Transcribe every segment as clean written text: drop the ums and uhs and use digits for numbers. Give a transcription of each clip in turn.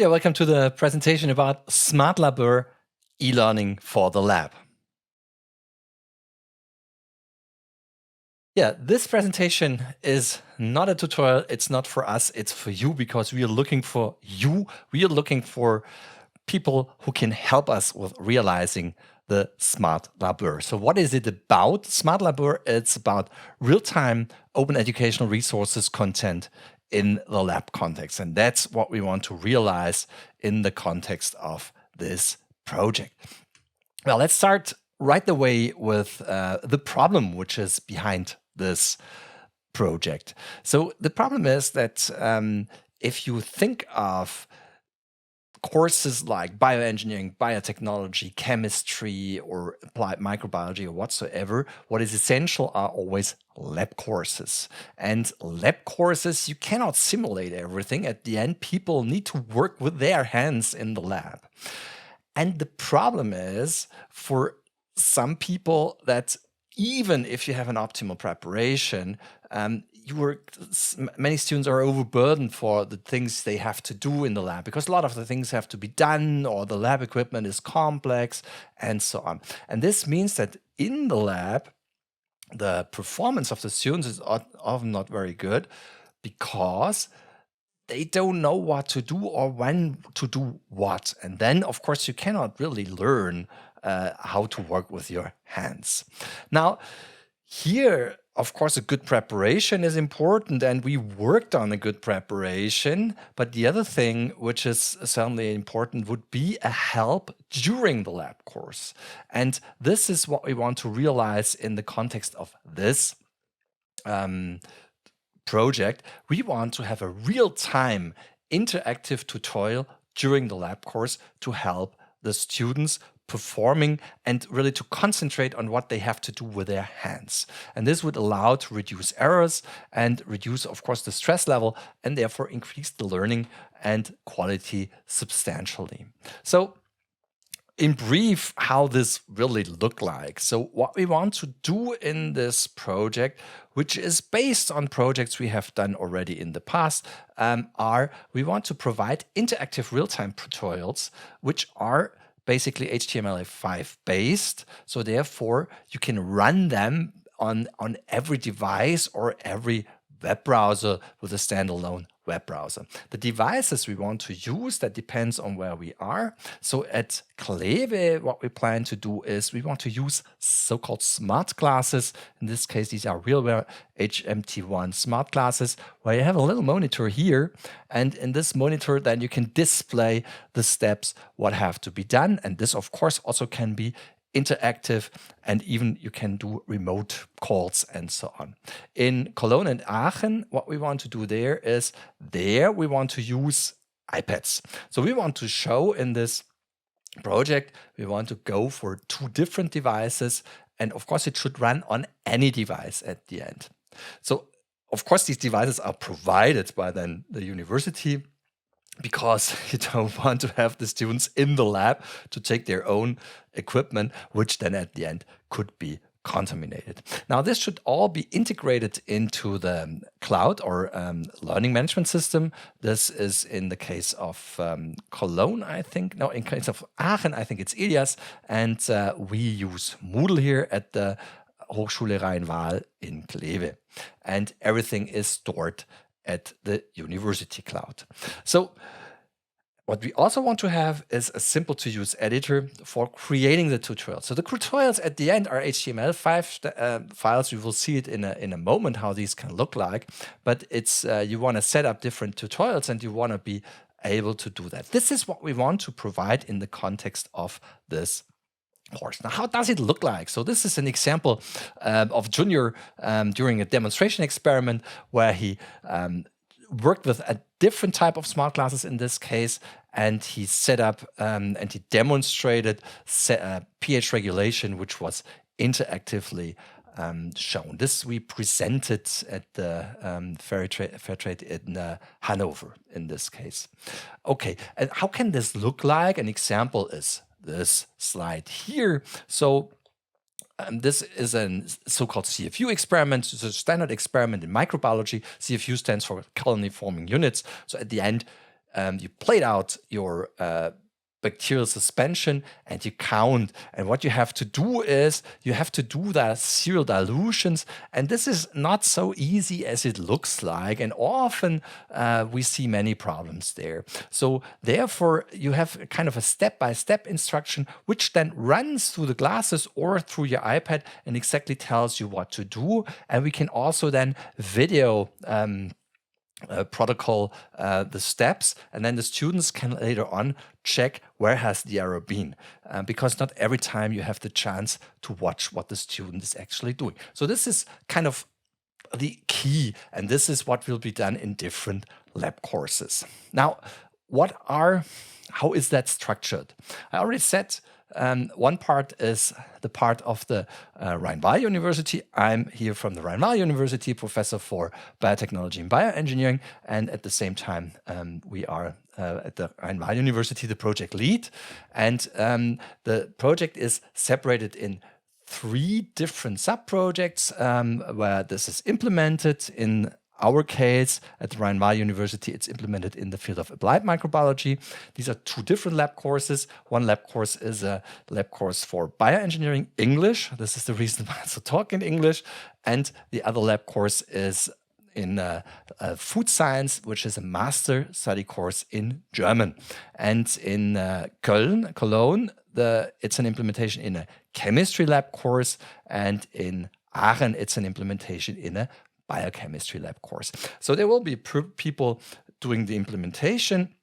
Yeah, welcome to the presentation about SmartLabOER e-learning for the lab. Yeah, this presentation is not a tutorial. It's not for us. It's for you because we are looking for you. We are looking for people who can help us with realizing the SmartLabOER. So what is it about? SmartLabOER, it's about real-time open educational resources content in the lab context. And that's what we want to realize in the context of this project. Well, let's start right away with the problem which is behind this project. So the problem is that if you think of courses like bioengineering, biotechnology, chemistry, or applied microbiology or whatsoever, what is essential are always lab courses. And lab courses, you cannot simulate everything. At the end, people need to work with their hands in the lab. And the problem is for some people that even if you have an optimal preparation, many students are overburdened for the things they have to do in the lab because a lot of the things have to be done or the lab equipment is complex and so on. And this means that in the lab, the performance of the students is often not very good because they don't know what to do or when to do what. And then, of course, you cannot really learn how to work with your hands. Now, here, of course, a good preparation is important, and we worked on a good preparation. But the other thing, which is certainly important, would be a help during the lab course. And this is what we want to realize in the context of this project. We want to have a real-time interactive tutorial during the lab course to help the students performing and really to concentrate on what they have to do with their hands. And this would allow to reduce errors and reduce, of course, the stress level and therefore increase the learning and quality substantially. So in brief, how this really look like. So what we want to do in this project, which is based on projects we have done already in the past, are we want to provide interactive real-time tutorials, which are basically HTML5 based. So therefore, you can run them on every device or every web browser with a standalone web browser. The devices we want to use, that depends on where we are. So at Kleve, what we plan to do is we want to use so-called smart classes. In this case, these are RealWare HMT1 smart classes, where you have a little monitor here. And in this monitor, then you can display the steps, what have to be done. And this, of course, also can be interactive, and even you can do remote calls and so on. In Köln and Aachen, what we want to do there we want to use iPads. So we want to show in this project, we want to go for 2 different devices, and of course it should run on any device at the end. So of course these devices are provided by then the university, because you don't want to have the students in the lab to take their own equipment, which then at the end could be contaminated. Now, this should all be integrated into the cloud or learning management system. This is in the case of Cologne, I think. No, in case of Aachen, I think it's Ilias. And we use Moodle here at the Hochschule Rhein-Waal in Kleve. And everything is stored at the university cloud. So what we also want to have is a simple to use editor for creating the tutorials. So the tutorials at the end are HTML5 files. You will see it in a moment how these can look like, but it's you want to set up different tutorials and you want to be able to do that. This is what we want to provide in the context of this course. Now, how does it look like? So this is an example of Junior during a demonstration experiment where he worked with a different type of smart classes in this case, and he set up and he demonstrated pH regulation, which was interactively shown. This we presented at the Fair Trade in Hanover in this case. Okay, and how can this look like? An example is this slide here. So this is a so-called CFU experiment. It's a standard experiment in microbiology. CFU stands for colony-forming units. So at the end, you plate out your bacterial suspension and you count. And what you have to do is you have to do the serial dilutions. And this is not so easy as it looks like. And often we see many problems there. So therefore, you have kind of a step-by-step instruction, which then runs through the glasses or through your iPad and exactly tells you what to do. And we can also then video protocol the steps, and then the students can later on check where has the error been, because not every time you have the chance to watch what the student is actually doing. So this is kind of the key, and this is what will be done in different lab courses. Now, how is that structured? I already said one part is the part of the Rhein-Waal University. I'm here from the Rhein-Waal University, professor for biotechnology and bioengineering, and at the same time, we are at the Rhein-Waal University the project lead. And the project is separated in 3 different sub-projects where this is implemented. In our case, at the Rhein-Waal University, it's implemented in the field of applied microbiology. These are 2 different lab courses. One lab course is a lab course for bioengineering English. This is the reason why I also talk in English. And the other lab course is in food science, which is a master study course in German. And in Cologne, it's an implementation in a chemistry lab course, and in Aachen, it's an implementation in a biochemistry lab course. So there will be people doing the implementation.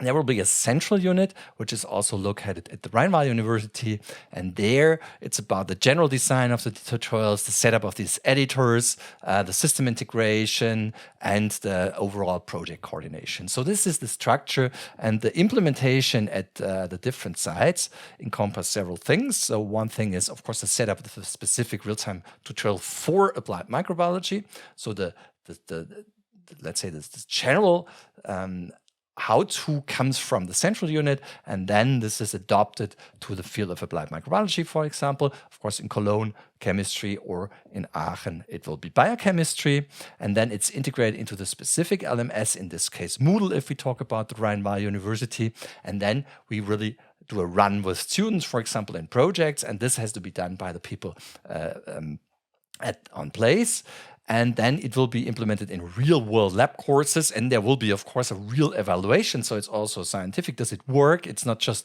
There will be a central unit, which is also located at the Rhein-Waal University. And there, it's about the general design of the tutorials, the setup of these editors, the system integration, and the overall project coordination. So this is the structure, and the implementation at the different sites encompass several things. So one thing is, of course, the setup of the specific real-time tutorial for applied microbiology. So let's say the general how-to comes from the central unit, and then this is adopted to the field of applied microbiology, for example. Of course, in Cologne, chemistry, or in Aachen, it will be biochemistry. And then it's integrated into the specific LMS, in this case, Moodle, if we talk about the Rhein-Waal University. And then we really do a run with students, for example, in projects. And this has to be done by the people on place. And then it will be implemented in real-world lab courses. And there will be, of course, a real evaluation. So it's also scientific. Does it work? It's not just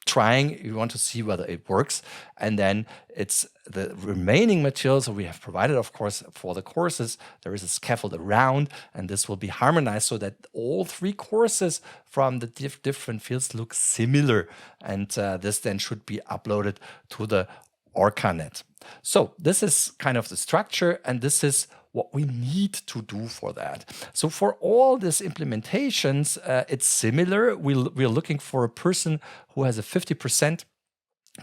trying. You want to see whether it works. And then it's the remaining materials that we have provided, of course, for the courses. There is a scaffold around, and this will be harmonized so that all 3 courses from the different fields look similar. And this then should be uploaded to the ORCANet. So this is kind of the structure, and this is what we need to do for that. So for all these implementations, it's similar. We're looking for a person who has a 50%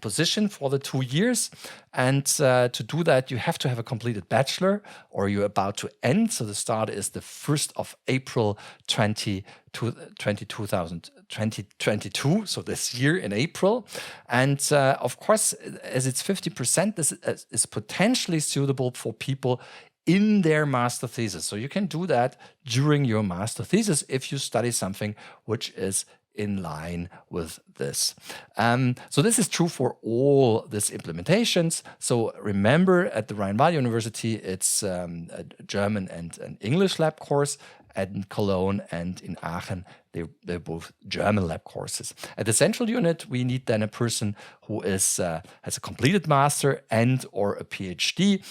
position for the 2 years. And to do that, you have to have a completed bachelor, or you're about to end. So the start is the 1st of April 2022, so this year in April. And of course, as it's 50%, this is potentially suitable for people in their master thesis. So you can do that during your master thesis if you study something which is in line with this. So this is true for all these implementations. So remember, at the Rhein-Waal University, it's a German and an English lab course. In Cologne and in Aachen, they're both German lab courses. At the central unit, we need then a person who has a completed master and or a PhD.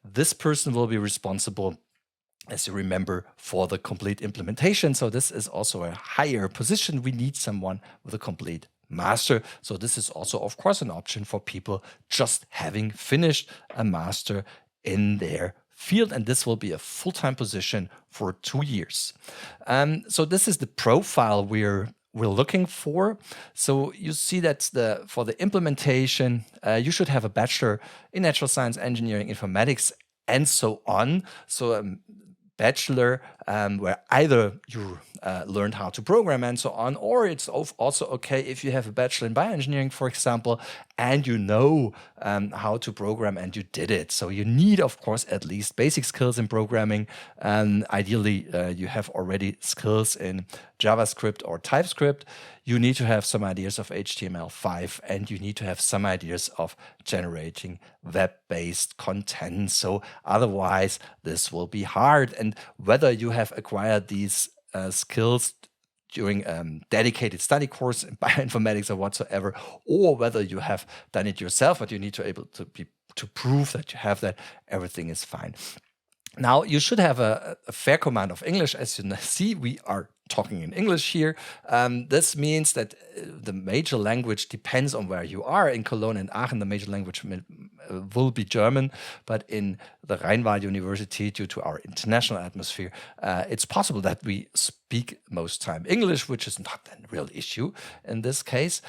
This person will be responsible, as you remember, for the complete implementation. So this is also a higher position. We need someone with a complete master. So this is also, of course, an option for people just having finished a master in their field. And this will be a full-time position for 2 years. So this is the profile we're looking for. So you see that for the implementation, you should have a bachelor in natural science, engineering, informatics, and so on. So bachelor where either you learned how to program and so on, or it's also okay if you have a bachelor in bioengineering, for example, and you know how to program and you did it. So you need, of course, at least basic skills in programming. Ideally, you have already skills in JavaScript or TypeScript. You need to have some ideas of HTML5, and you need to have some ideas of generating web-based content. So otherwise, this will be hard. And whether you have acquired these skills during a dedicated study course in bioinformatics or whatsoever, or whether you have done it yourself, but you need to able to prove that you have that, everything is fine. Now, you should have a fair command of English. As you see, we are talking in English here. This means that the major language depends on where you are. In Cologne and Aachen, the major language will be German, but in the Rheinwald University, due to our international atmosphere, it's possible that we speak most time English, which is not a real issue in this case.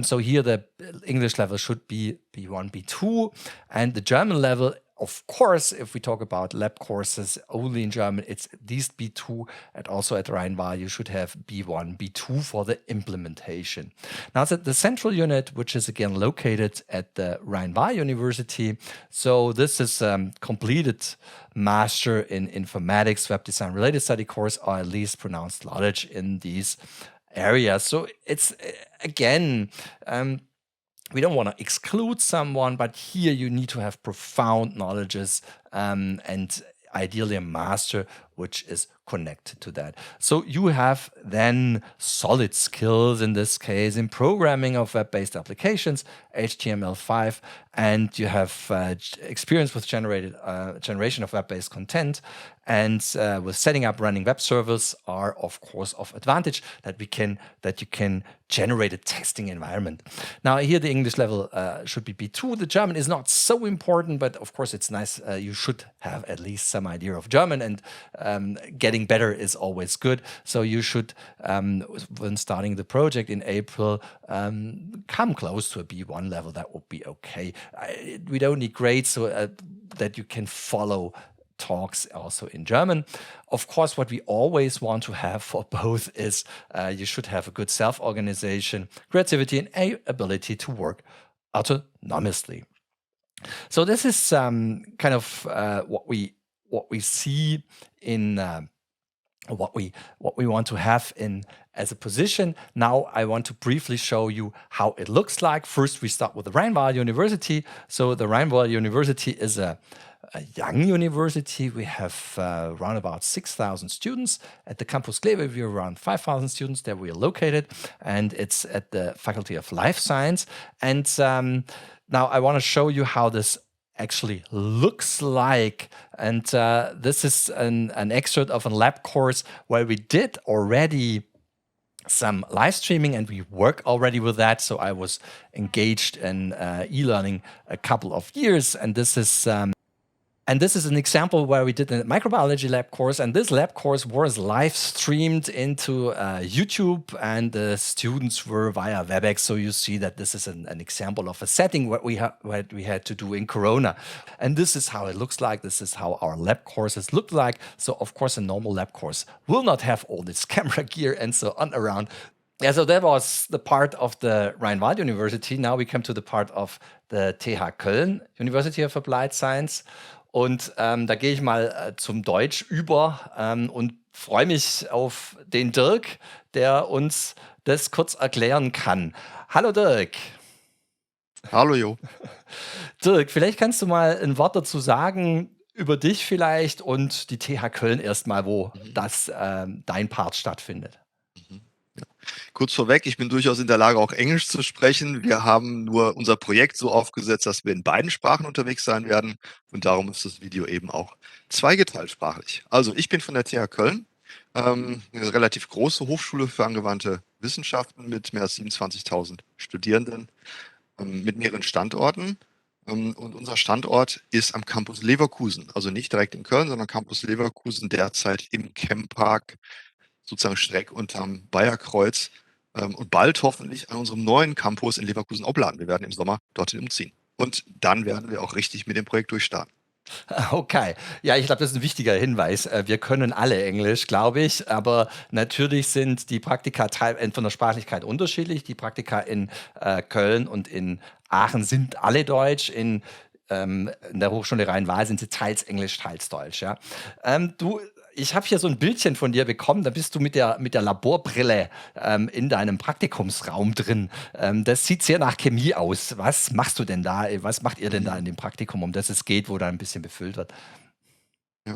So here the English level should be B1, B2, and the German level, of course, if we talk about lab courses only in German, it's at least B2, and also at Rheinwald you should have B1, B2 for the implementation. Now, the central unit, which is again located at the Rheinwald University, so this is completed Master in Informatics, Web Design related study course, or at least pronounced knowledge in these areas. So it's again, we don't want to exclude someone, but here you need to have profound knowledges and ideally a master which is connected to that. So you have then solid skills in this case in programming of web-based applications, HTML5, and you have experience with generation of web-based content, and with setting up running web servers are of course of advantage that you can generate a testing environment. Now here the English level should be B2. The German is not so important, but of course it's nice. You should have at least some idea of German, and getting better is always good. So you should, when starting the project in April, come close to a B1 level. That would be okay. We don't need grades, so that you can follow talks also in German. Of course, what we always want to have for both is you should have a good self-organization, creativity, and ability to work autonomously. So this is kind of what we see in what we want to have in as a position. Now I want to briefly show you how it looks like. First, we start with the Rheinwald University. So the Rheinwald University is a young university. We have around about 6,000 students. At the campus Kleve, we are around 5,000 students. There we are located, and it's at the Faculty of Life Science. And now I want to show you how this actually looks like. And this is an excerpt of a lab course where we did already some live streaming, and we work already with that. So I was engaged in e-learning a couple of years, and this is an example where we did a microbiology lab course, and this lab course was live streamed into YouTube, and the students were via WebEx. So you see that this is an example of a setting what we had to do in Corona. And this is how it looks like. This is how our lab courses look like. So of course, a normal lab course will not have all this camera gear and so on around. Yeah, so that was the part of the Rheinwald University. Now we come to the part of the TH Köln, University of Applied Science. Und da gehe ich mal zum Deutsch über und freue mich auf den Dirk, der uns das kurz erklären kann. Hallo Dirk. Hallo Jo. Dirk, vielleicht kannst du mal ein Wort dazu sagen, über dich vielleicht und die TH Köln erstmal, wo dein Part stattfindet. Ja. Kurz vorweg, ich bin durchaus in der Lage, auch Englisch zu sprechen. Wir haben nur unser Projekt so aufgesetzt, dass wir in beiden Sprachen unterwegs sein werden. Und darum ist das Video eben auch zweigeteilt sprachlich. Also ich bin von der TH Köln, eine relativ große Hochschule für angewandte Wissenschaften mit mehr als 27.000 Studierenden, mit mehreren Standorten. Und unser Standort ist am Campus Leverkusen, also nicht direkt in Köln, sondern Campus Leverkusen, derzeit im Camppark, sozusagen schräg unterm Bayerkreuz, und bald hoffentlich an unserem neuen Campus in Leverkusen-Opladen. Wir werden im Sommer dorthin umziehen. Und dann werden wir auch richtig mit dem Projekt durchstarten. Okay, ja, ich glaube, das ist ein wichtiger Hinweis. Wir können alle Englisch, glaube ich, aber natürlich sind die Praktika von der Sprachlichkeit unterschiedlich. Die Praktika in Köln und in Aachen sind alle Deutsch. In der Hochschule Rhein-Waal sind sie teils Englisch, teils Deutsch. Ja. Ich habe hier so ein Bildchen von dir bekommen, da bist du mit der Laborbrille in deinem Praktikumsraum drin. Das sieht sehr nach Chemie aus. Was machst du denn da? Was macht ihr denn da in dem Praktikum, um das es geht, wo da ein bisschen befüllt wird? Ja.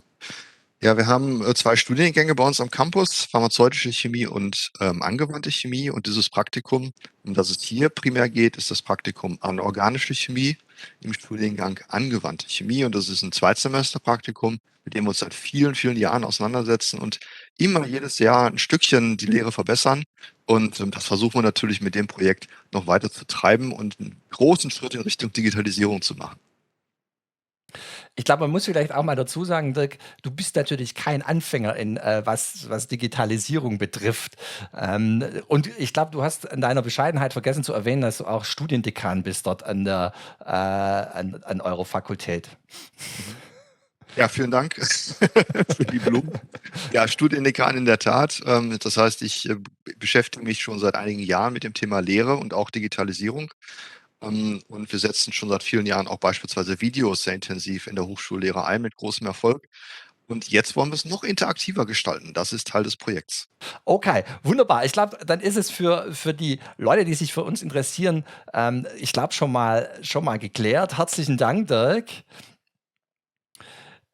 Ja, wir haben 2 Studiengänge bei uns am Campus, pharmazeutische Chemie und angewandte Chemie. Und dieses Praktikum, um das es hier primär geht, ist das Praktikum anorganische Chemie im Studiengang angewandte Chemie. Und das ist ein Zweitsemesterpraktikum, mit dem wir uns seit vielen, vielen Jahren auseinandersetzen und immer jedes Jahr ein Stückchen die Lehre verbessern. Und das versuchen wir natürlich mit dem Projekt noch weiter zu treiben und einen großen Schritt in Richtung Digitalisierung zu machen. Ich glaube, man muss vielleicht auch mal dazu sagen, Dirk, du bist natürlich kein Anfänger was Digitalisierung betrifft. Und ich glaube, du hast in deiner Bescheidenheit vergessen zu erwähnen, dass du auch Studiendekan bist dort an eurer Fakultät. Mhm. Ja, vielen Dank für die Blumen. Ja, Studiendekan in der Tat. Das heißt, ich beschäftige mich schon seit einigen Jahren mit dem Thema Lehre und auch Digitalisierung. Und wir setzen schon seit vielen Jahren auch beispielsweise Videos sehr intensiv in der Hochschullehre ein mit großem Erfolg. Und jetzt wollen wir es noch interaktiver gestalten. Das ist Teil des Projekts. Okay, wunderbar. Ich glaube, dann ist es für die Leute, die sich für uns interessieren, ich glaube, schon mal geklärt. Herzlichen Dank, Dirk.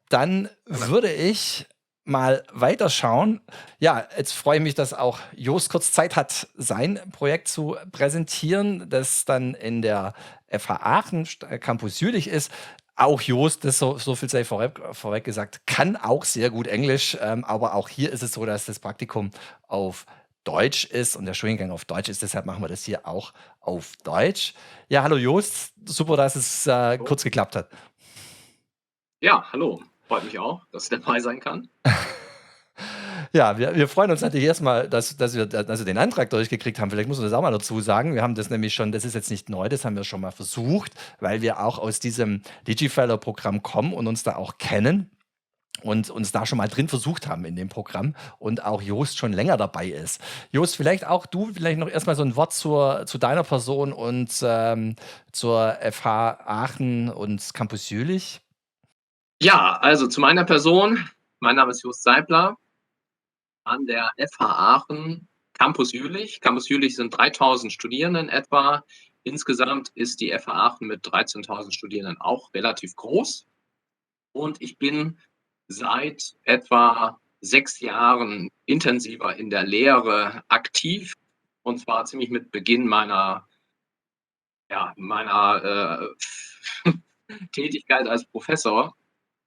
Dann würde ich mal weiterschauen. Ja, jetzt freue ich mich, dass auch Jost kurz Zeit hat, sein Projekt zu präsentieren, das dann in der FH Aachen Campus Jülich ist. Auch Jost, das so viel sei vorweg gesagt, kann auch sehr gut Englisch, aber auch hier ist es so, dass das Praktikum auf Deutsch ist und der Studiengang auf Deutsch ist. Deshalb machen wir das hier auch auf Deutsch. Ja, hallo Jost, super, dass es kurz geklappt hat. Ja, hallo. Freut mich auch, dass ich dabei sein kann. Ja, wir freuen uns natürlich erstmal, dass wir den Antrag durchgekriegt haben. Vielleicht muss man das auch mal dazu sagen. Wir haben das nämlich schon, das ist jetzt nicht neu, das haben wir schon mal versucht, weil wir auch aus diesem DigiFellow-Programm kommen und uns da auch kennen und uns da schon mal drin versucht haben in dem Programm und auch Jost schon länger dabei ist. Jost, vielleicht auch du, vielleicht noch erstmal so ein Wort zu deiner Person und zur FH Aachen und Campus Jülich. Ja, also zu meiner Person. Mein Name ist Jost Seibler an der FH Aachen, Campus Jülich. Campus Jülich sind 3000 Studierenden etwa. Insgesamt ist die FH Aachen mit 13.000 Studierenden auch relativ groß. Und ich bin seit etwa 6 Jahren intensiver in der Lehre aktiv. Und zwar ziemlich mit Beginn meiner Tätigkeit als Professor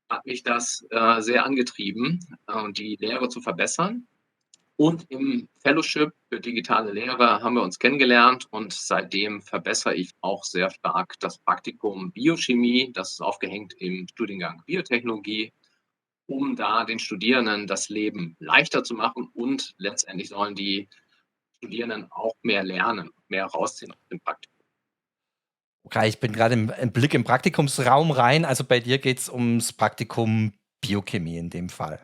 hat mich das sehr angetrieben, die Lehre zu verbessern. Und im Fellowship für digitale Lehre haben wir uns kennengelernt und seitdem verbessere ich auch sehr stark das Praktikum Biochemie. Das ist aufgehängt im Studiengang Biotechnologie, um da den Studierenden das Leben leichter zu machen und letztendlich sollen die Studierenden auch mehr lernen, mehr rausziehen aus dem Praktikum. Okay, ich bin gerade im Blick im Praktikumsraum rein. Also bei dir geht es ums Praktikum Biochemie in dem Fall.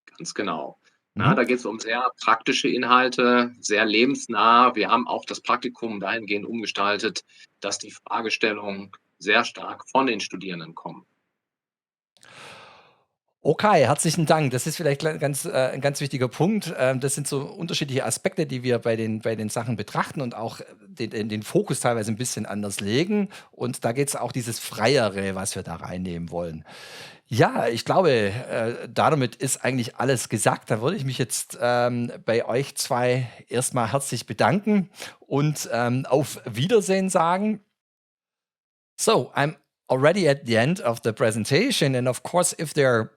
Ganz genau. Mhm. Da geht es um sehr praktische Inhalte, sehr lebensnah. Wir haben auch das Praktikum dahingehend umgestaltet, dass die Fragestellungen sehr stark von den Studierenden kommen. Okay, herzlichen Dank. Das ist vielleicht ein ganz wichtiger Punkt. Das sind so unterschiedliche Aspekte, die wir bei den Sachen betrachten und auch den Fokus teilweise ein bisschen anders legen. Und da geht es auch dieses Freiere, was wir da reinnehmen wollen. Ja, ich glaube, damit ist eigentlich alles gesagt. Da würde ich mich jetzt bei euch zwei erstmal herzlich bedanken und auf Wiedersehen sagen. So, I'm already at the end of the presentation. And of course, if there are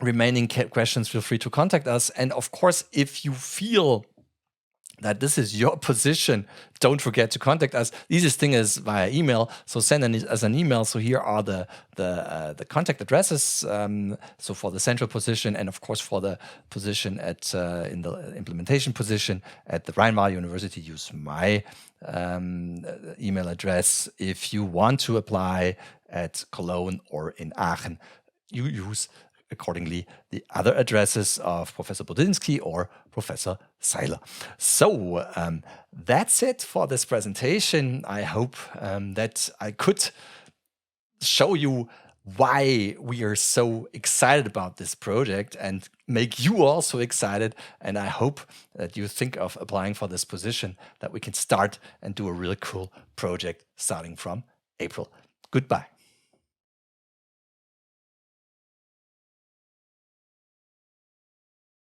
remaining questions, feel free to contact us. And of course, if you feel that this is your position, don't forget to contact us. The easiest thing is via email. So send us an email. So here are the contact addresses. So for the central position, and of course for the position at in the implementation position at the Rhein-Main University, use my email address. If you want to apply at Cologne or in Aachen, you use accordingly the other addresses of Professor Budinski or Professor Seiler. So that's it for this presentation. I hope that I could show you why we are so excited about this project and make you also excited. And I hope that you think of applying for this position, that we can start and do a really cool project starting from April. Goodbye.